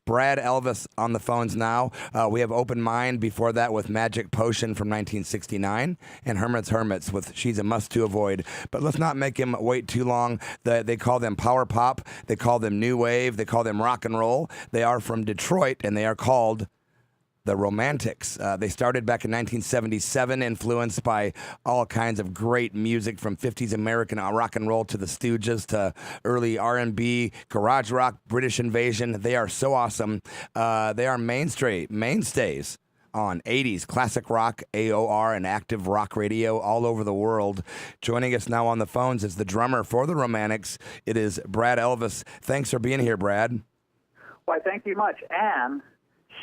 Brad Elvis on the phones now. We have Open Mind before that with Magic Potion from 1969 and Hermits with She's a Must to Avoid. But let's not make him wait too long. They call them power pop. They call them new wave. They call them rock and roll. They are from Detroit and they are called the Romantics. They started back in 1977, influenced by all kinds of great music from 50s American rock and roll to the Stooges to early R&B, garage rock, British Invasion. They are so awesome. They are mainstays on 80s classic rock, AOR, and active rock radio all over the world. Joining us now on the phones is the drummer for the Romantics. It is Brad Elvis. Thanks for being here, Brad. Why, thank you much. And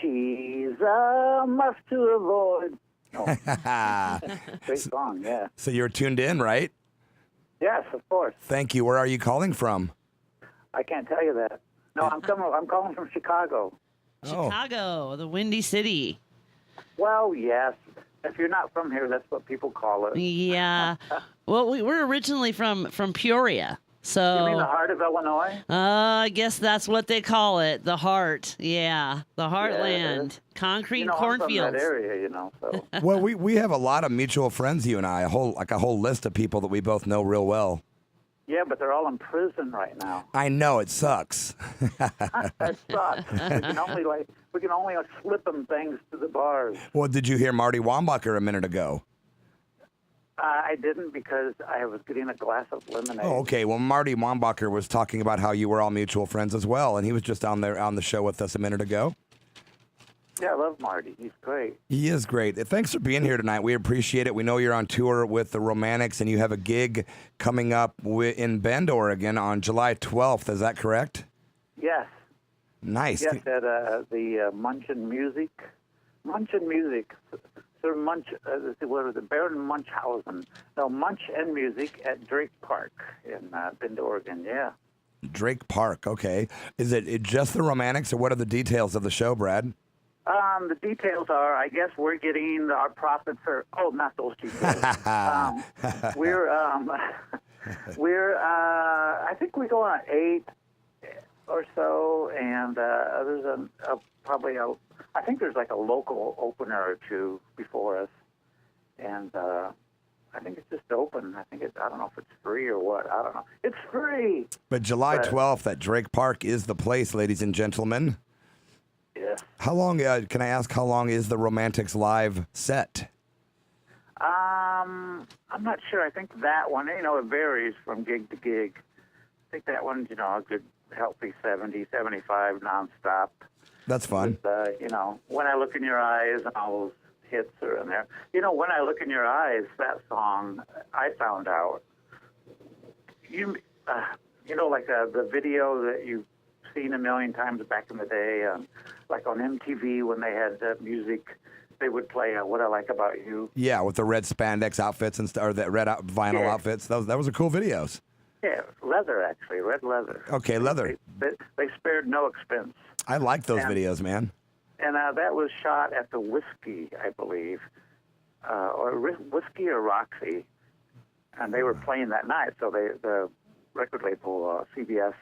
she's a must to avoid. Oh. Great song, yeah. So you're tuned in, right? Yes, of course. Thank you. Where are you calling from? I can't tell you that. No, I'm calling from Chicago. Chicago, the Windy City. Well, yes. If you're not from here, that's what people call it. Yeah. Well, we're originally from Peoria. So, you mean the heart of Illinois? I guess that's what they call it, the heart. Yeah, the heartland, concrete cornfields. I'm from that area, So. Well, we have a lot of mutual friends, you and I, a whole list of people that we both know real well. Yeah, but they're all in prison right now. I know, it sucks. That sucks. We can only slip them things to the bars. Well, did you hear Marty Wambacher a minute ago? I didn't because I was getting a glass of lemonade. Oh, okay. Well, Marty Wambacher was talking about how you were all mutual friends as well, and he was just on the show with us a minute ago. Yeah, I love Marty. He's great. He is great. Thanks for being here tonight. We appreciate it. We know you're on tour with the Romantics, and you have a gig coming up in Bend, Oregon on July 12th. Is that correct? Yes. Nice. Yes, at the Munch and Music. Sir Munch, what was it? Baron Munchausen. No, Munch and Music at Drake Park in Bend, Oregon. Yeah. Drake Park. Okay. Is it just the Romantics, or what are the details of the show, Brad? The details are, I guess we're getting our profits are. Oh, not those details. I think we go on 8 or so, and there's I think there's like a local opener or two before us, and I think it's just open. I don't know if it's free or what. I don't know. It's free. But July 12th at Drake Park is the place, ladies and gentlemen. Yes. How long? Can I ask how long is the Romantics live set? I'm not sure. I think that one, it varies from gig to gig. I think that one's, a good healthy 70, 75 nonstop. That's fun. With, When I Look in Your Eyes and all those hits are in there. When I Look in Your Eyes, that song, I found out. The video that you've seen a million times back in the day, like on MTV when they had music, they would play What I Like About You. Yeah, with the red spandex outfits or the red vinyl outfits. Those were cool videos. Yeah, leather, actually, red leather. Okay, leather. They spared no expense. I like those videos, man. And that was shot at the Whiskey, I believe, or Whiskey or Roxy, and they were playing that night. So the record label, CBS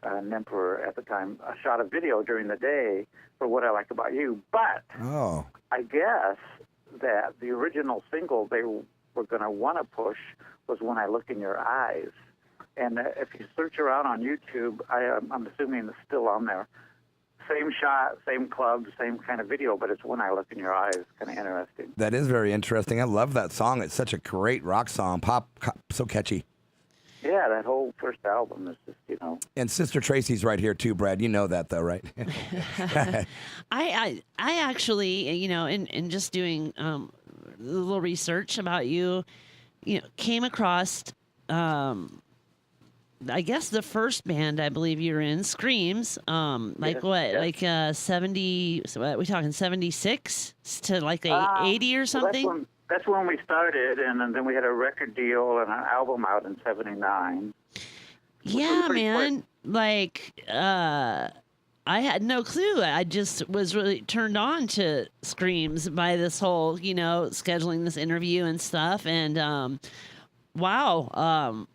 and Emperor at the time, shot a video during the day for What I Like About You. But I guess that the original single they were going to want to push was When I Look in Your Eyes. And if you search around on YouTube, I'm assuming it's still on there. Same shot, same club, same kind of video, but it's When I Look in Your Eyes. Kind of interesting. That is very interesting. I love that song. It's such a great rock song. Pop, so catchy. Yeah, that whole first album is just, And Sister Tracy's right here too, Brad. You know that though, right? I actually, in just doing a little research about you, came across, I guess the first band I believe you were in, Screams, like 70, so what, are we talking 76 to like 80 or something? That's when we started, and then we had a record deal and an album out in 79. Yeah, man. Quick. I had no clue. I just was really turned on to Screams by this whole, scheduling this interview and stuff. And, wow.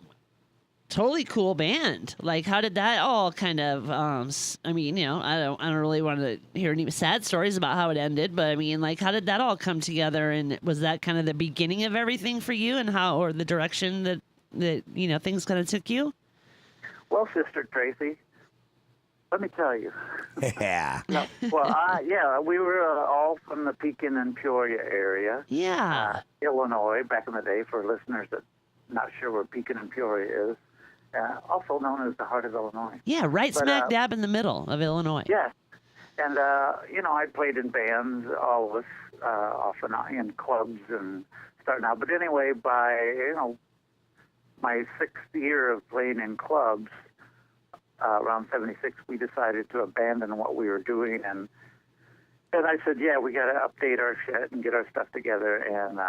totally cool band. Like, how did that all kind of? I mean, I don't really want to hear any sad stories about how it ended, but I mean, like, how did that all come together? And was that kind of the beginning of everything for you, and how, or the direction that things kind of took you? Well, Sister Tracy, let me tell you. Yeah. No, well, we were all from the Pekin and Peoria area. Yeah. Illinois, back in the day, for listeners that not sure where Pekin and Peoria is. Also known as the heart of Illinois. Yeah, right smack dab in the middle of Illinois. Yes. And, I played in bands, all of us, off and on, in clubs and starting out. But anyway, by, my 6th year of playing in clubs, around 76, we decided to abandon what we were doing. And I said, yeah, we got to update our shit and get our stuff together. And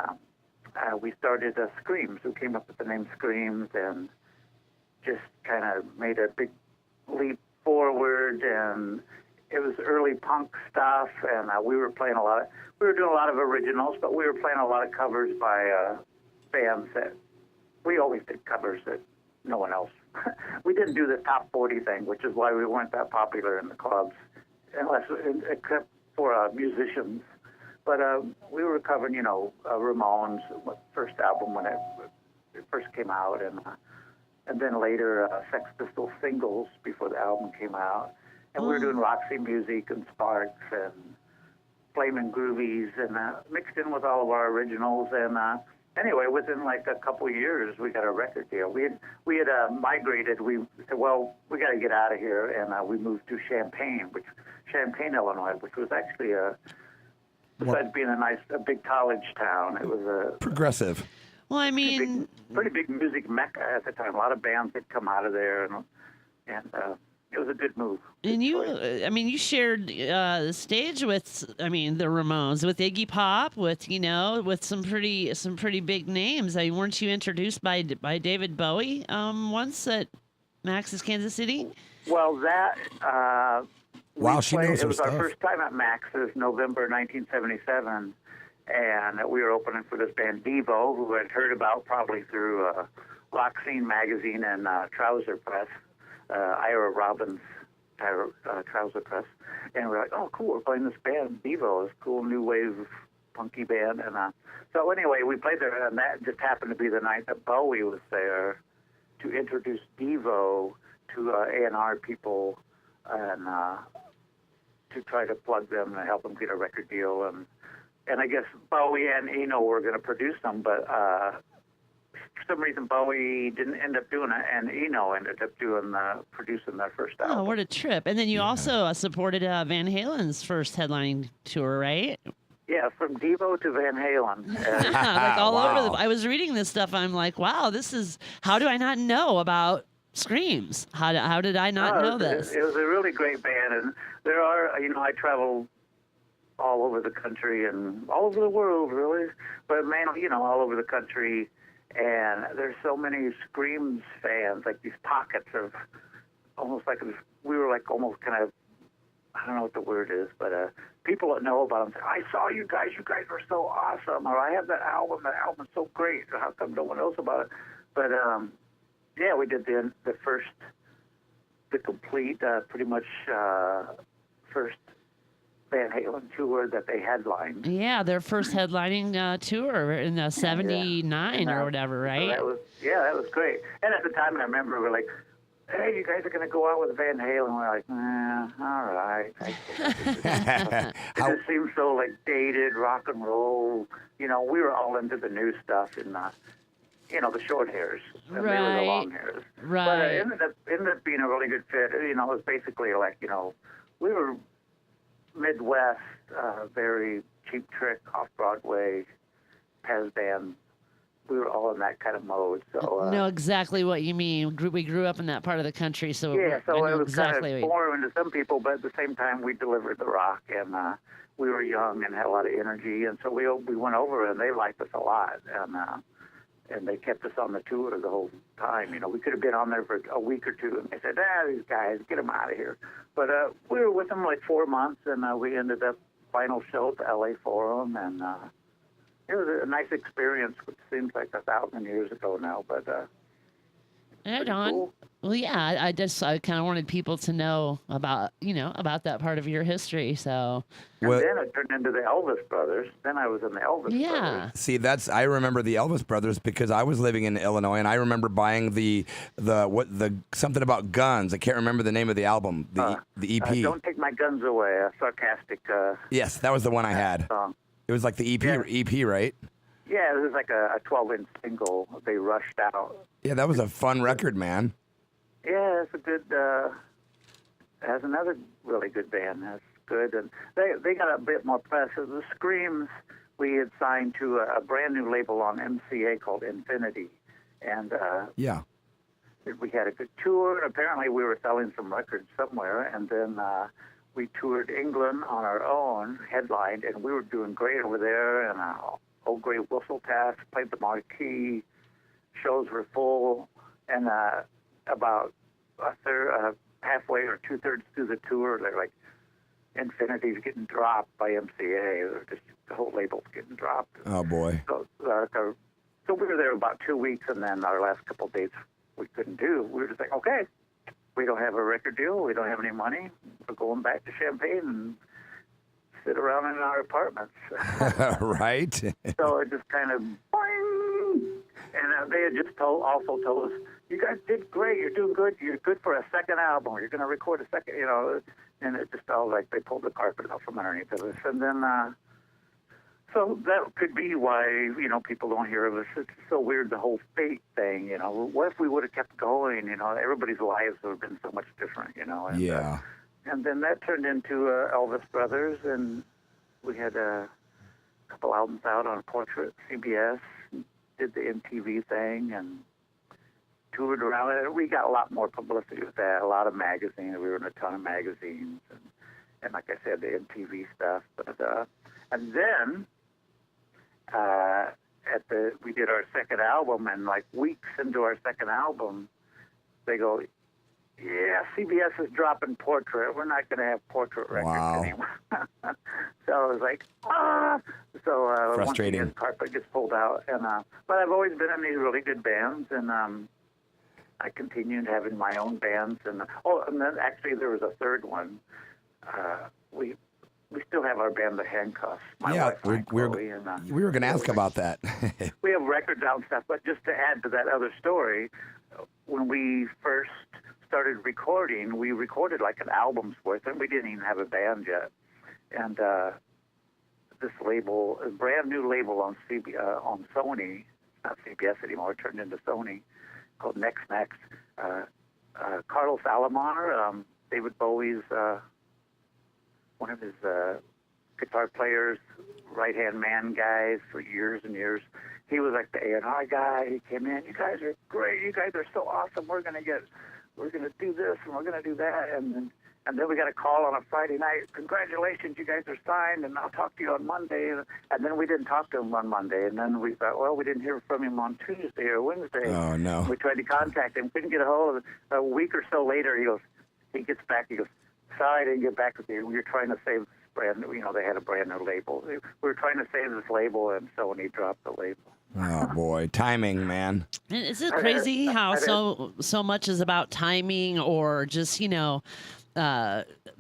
we started Screams. We came up with the name Screams and just kind of made a big leap forward. And it was early punk stuff. And we were doing a lot of originals, but we were playing a lot of covers by bands that we always did covers that no one else. We didn't do the top 40 thing, which is why we weren't that popular in the clubs, except for musicians. But we were covering, Ramones' first album when it first came out, and then later Sex Pistols singles before the album came out. And we were doing Roxy Music and Sparks and Flamin' Groovies, and mixed in with all of our originals. And anyway, within like a couple of years, we got a record deal. We had migrated. We said, well, we got to get out of here, and we moved to Champaign, Illinois, which was actually besides being a big college town, it was a progressive. Well, I mean, pretty big music mecca at the time. A lot of bands had come out of there, and it was a good move. And you shared the stage with, the Ramones, with Iggy Pop, with some pretty big names. Weren't you introduced by David Bowie once at Max's Kansas City? Well, that wow, she knows her It was stuff. our first time at Max's, November 1977, and we were opening for this band Devo, who I'd heard about probably through Rock Scene magazine and Trouser Press. Ira Robbins' Trouser Press, and we're like, oh, cool, we're playing this band, Devo, this cool new wave punky band, and so anyway, we played there, and that just happened to be the night that Bowie was there to introduce Devo to A&R people, and to try to plug them and help them get a record deal, and I guess Bowie and Eno were going to produce them, but for some reason, Bowie didn't end up doing it, and Eno ended up producing their first album. Oh, what a trip. And then you also supported Van Halen's first headlining tour, right? Yeah, from Devo to Van Halen. Like all Wow. over I was reading this stuff. I'm like, wow, how do I not know about Screams? How did I not know this? It was a really great band, and there are, I travel all over the country and all over the world, really, but mainly, all over the country. And there's so many Screams fans, like these pockets of almost like we were like almost kind of, I don't know what the word is, but people that know about them say, I saw you guys were so awesome, or I have that album's so great, how come no one knows about it? But yeah, we did the complete, pretty much first Van Halen tour that they headlined. Yeah, their first headlining tour in 79 or whatever, right? So that was great. And at the time, I remember we were like, hey, you guys are going to go out with Van Halen. We're like, all right. It just seems so like dated rock and roll. We were all into the new stuff and the short hairs. And they were the long hairs. Right. But it ended up being a really good fit. It was basically like, we were Midwest, very Cheap Trick, off-Broadway, Pez band. We were all in that kind of mode. So know exactly what you mean. We grew up in that part of the country, so yeah. So I know it was exactly kind of foreign to some people, but at the same time, we delivered the rock, and we were young and had a lot of energy, and so we went over, and they liked us a lot, and they kept us on the tour the whole time. We could have been on there for a week or two, and they said, these guys, get them out of here. But we were with them like 4 months, and we ended up final show at the LA Forum, and it was a nice experience, which seems like 1,000 years ago now, but Right Pretty on. cool. Well, yeah, I kind of wanted people to know about, about that part of your history. So, And What? then it turned into the Elvis Brothers. Then I was in the Elvis Brothers. yeah. See, I remember the Elvis Brothers because I was living in Illinois, and I remember buying the something about guns. I can't remember the name of the album, the EP. Don't Take My Guns Away, a sarcastic Yes, that was the one I had. song. It was like the EP, right? Yeah, it was like a 12-inch single. They rushed out. Yeah, that was a fun record, man. Yeah, it's a good. Has another really good band. That's good, and they got a bit more press. The Screams we had signed to a brand new label on MCA called Infinity, and Yeah. we had a good tour. Apparently, we were selling some records somewhere, and then we toured England on our own, headlined, and we were doing great over there. And Old Grey Whistle Pass played the marquee. Shows were full, and about a third, halfway or 2/3 through the tour, they're like, Infinity's getting dropped by MCA. Or just the whole label's getting dropped. Oh boy. So we were there about 2 weeks, and then our last couple of dates we couldn't do. We were just like, okay, we don't have a record deal. We don't have any money. We're going back to Champaign and sit around in our apartments. Right. So it just kind of boing. And they had just also told us, you guys did great. You're doing good. You're good for a second album. You're going to record a second, and it just felt like they pulled the carpet out from underneath of us. And then, so that could be why, people don't hear of us. It's so weird, the whole fate thing, What if we would have kept going? Everybody's lives would have been so much different, And, Yeah. and then that turned into Elvis Brothers, and we had a couple albums out on Portrait, CBS, did the MTV thing, and toured around it. We got a lot more publicity with that, a lot of magazines. We were in a ton of magazines, and like I said, the MTV stuff. But and then we did our second album, and like weeks into our second album, they go, yeah, CBS is dropping Portrait. We're not going to have Portrait records anymore. So I was like, So frustrating. once again, carpet gets pulled out. And but I've always been in these really good bands, and I continued having my own bands. And then actually there was a third one. We still have our band, the HANDCUFFS. My wife, we were going to ask about that. We have records out and stuff, but just to add to that other story, when we first started recording, we recorded like an album's worth, and we didn't even have a band yet. And this label, a brand new label on Sony, not CBS anymore, it turned into Sony, called Next. Carlos Alomar, David Bowie's, one of his guitar players, right-hand man guys for years and years. He was like the A&R guy. He came in, you guys are great, you guys are so awesome, we're gonna do this and we're gonna do that, and then we got a call on a Friday night, congratulations, you guys are signed, and I'll talk to you on Monday. And then we didn't talk to him on Monday, and then we thought, well, we didn't hear from him on Tuesday or Wednesday. Oh no. We tried to contact him, couldn't get a hold of him. A week or so later, he gets back, he goes, sorry I didn't get back with you. We were trying to save this brand new, they had a brand new label. We were trying to save this label, and Sony dropped the label. Oh boy, timing, man. And is it crazy how so much is about timing, or just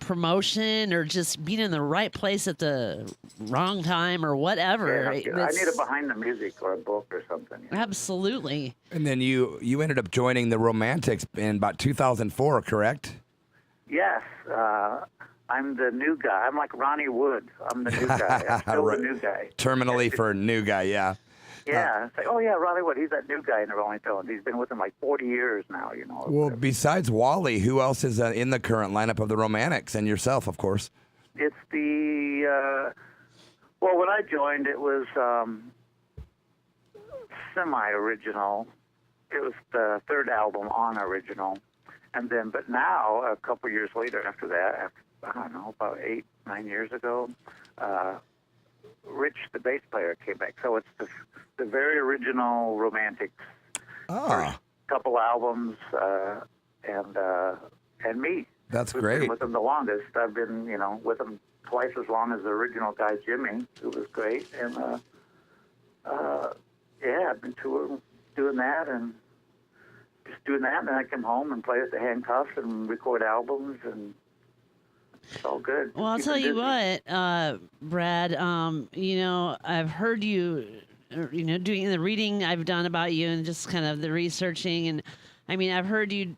promotion, or just being in the right place at the wrong time, or whatever? Yeah, I need a behind the music or a book or something. Absolutely. And then you ended up joining the Romantics in about 2004, correct? Yes. I'm the new guy. I'm like Ronnie Wood. I'm the new guy. I'm still the new guy. Terminally for new guy, yeah. Yeah. It's like, oh, yeah, Ronnie Wood. He's that new guy in the Rolling Stones. He's been with them like 40 years now, Well, besides Wally, who else is in the current lineup of the Romantics? And yourself, of course. It's the, well, when I joined, it was semi-original. It was the third album on original. And then, but now, a couple years later after that, I don't know, about 8-9 years ago, Rich, the bass player, came back. So it's the very original Romantics. First couple albums, and me. That's We've great. been with them the longest. I've been, with them twice as long as the original guy, Jimmy, who was great. And, I've been doing that and just doing that, and then I come home and play with the Handcuffs and record albums, and it's all good. Well, I'll tell you what, Brad, I've heard you, doing the reading I've done about you and just kind of the researching. And I mean, I've heard you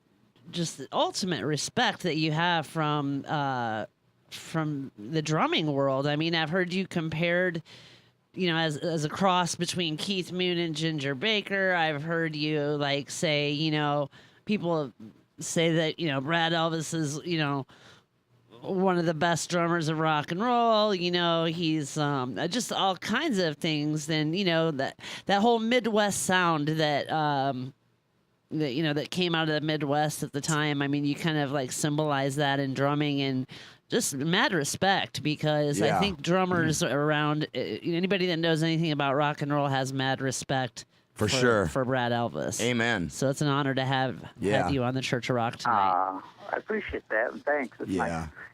just the ultimate respect that you have from the drumming world. I mean, I've heard you compared, as a cross between Keith Moon and Ginger Baker. I've heard you say, people say that, Brad Elvis is, one of the best drummers of rock and roll. He's just all kinds of things. And that whole Midwest sound that came out of the Midwest at the time. I mean, you kind of symbolize that in drumming, and just mad respect, because I think drummers around, anybody that knows anything about rock and roll has mad respect for sure for Brad Elvis. Amen. So it's an honor to have you on the Church of Rock tonight. I appreciate that, and thanks.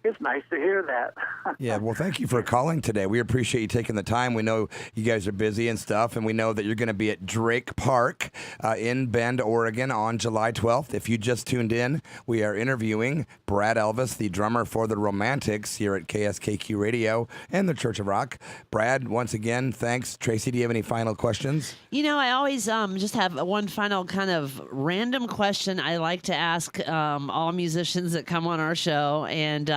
It's nice to hear that. Yeah, well, thank you for calling today. We appreciate you taking the time. We know you guys are busy and stuff, and we know that you're going to be at Drake Park in Bend, Oregon on July 12th. If you just tuned in, we are interviewing Brad Elvis, the drummer for the Romantics, here at KSKQ Radio and the Church of Rock. Brad, once again, thanks. Tracy, do you have any final questions? I always just have one final kind of random question I like to ask all musicians that come on our show. And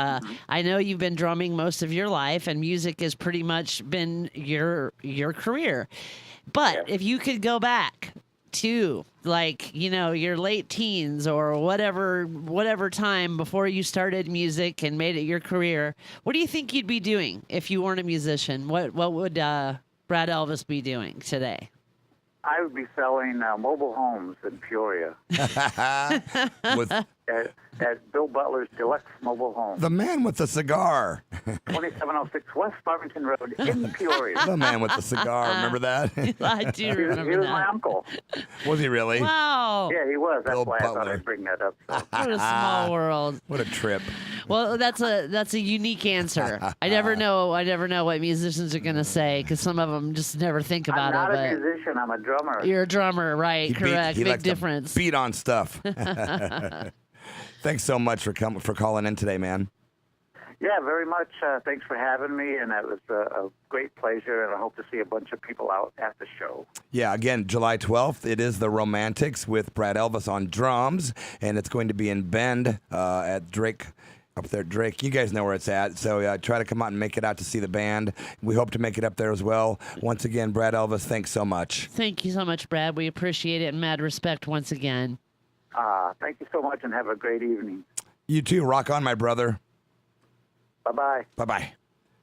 I know you've been drumming most of your life, and music has pretty much been your career. But if you could go back to your late teens or whatever time before you started music and made it your career, what do you think you'd be doing if you weren't a musician? What would Brad Elvis be doing today? I would be selling mobile homes in Peoria. With at Bill Butler's Deluxe Mobile Home. the man with the cigar. 2706 West Farmington Road in Peoria. The man with the cigar. Remember that? I do remember He was that. my uncle. Was he really? Wow. Yeah, he was. That's Bill why I thought Butler. I'd bring that up. So. What a small world. What a trip. Well, that's a unique answer. I never know what musicians are going to say, because some of them just never think about I'm not it. a musician. I'm a drummer. You're a drummer, right? He Correct. likes Big to difference. beat on stuff. Thanks so much for calling in today, man. Yeah, very much. Thanks for having me, and it was a great pleasure, and I hope to see a bunch of people out at the show. Yeah, again, July 12th, it is the Romantics with Brad Elvis on drums, and it's going to be in Bend at Drake. Up there, Drake. You guys know where it's at, so try to come out and make it out to see the band. We hope to make it up there as well. Once again, Brad Elvis, thanks so much. Thank you so much, Brad. We appreciate it, and mad respect once again. Thank you so much, and have a great evening. You too. Rock on, my brother. Bye-bye. Bye-bye.